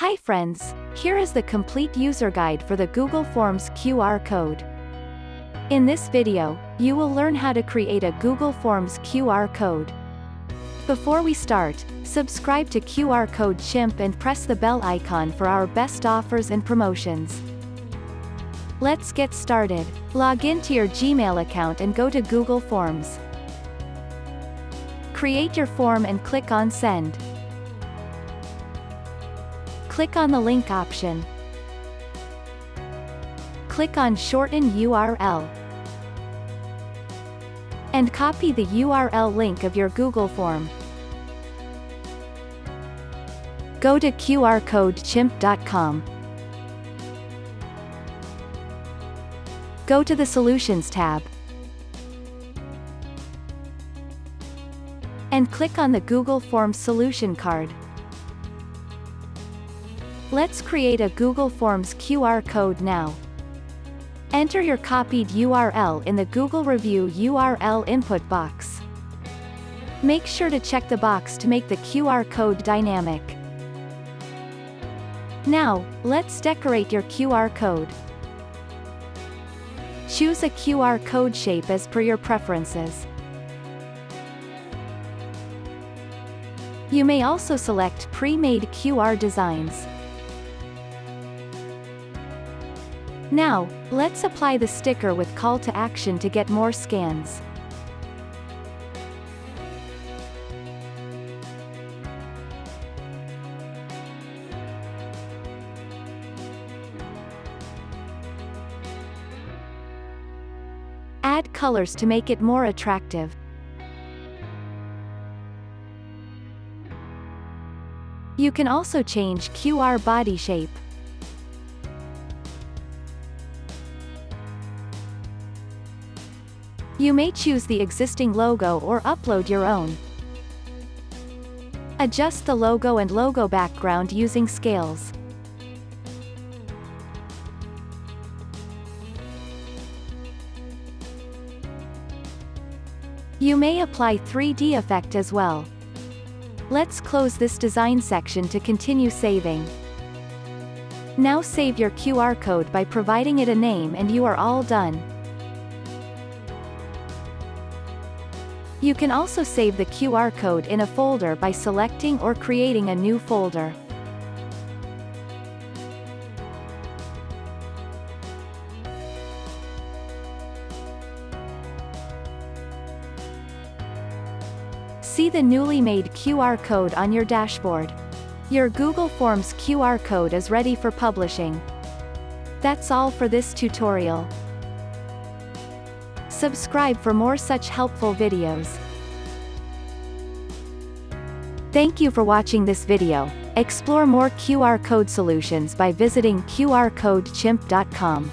Hi friends, here is the complete user guide for the Google Forms QR code. In this video, you will learn how to create a Google Forms QR code. Before we start, subscribe to QR Code Chimp and press the bell icon for our best offers and promotions. Let's get started. Log in to your Gmail account and go to Google Forms. Create your form and click on Send. Click on the link option. Click on Shorten URL. And copy the URL link of your Google form. Go to QRCodeChimp.com. Go to the Solutions tab. And click on the Google Forms solution card. Let's create a Google Forms QR code now. Enter your copied URL in the Google Review URL input box. Make sure to check the box to make the QR code dynamic. Now, let's decorate your QR code. Choose a QR code shape as per your preferences. You may also select pre-made QR designs. Now, let's apply the sticker with call to action to get more scans. Add colors to make it more attractive. You can also change QR body shape. You may choose the existing logo or upload your own. Adjust the logo and logo background using scales. You may apply 3D effect as well. Let's close this design section to continue saving. Now save your QR code by providing it a name and you are all done. You can also save the QR code in a folder by selecting or creating a new folder. See the newly made QR code on your dashboard. Your Google Forms QR code is ready for publishing. That's all for this tutorial. Subscribe for more such helpful videos. Thank you for watching this video. Explore more QR code solutions by visiting QRCodeChimp.com.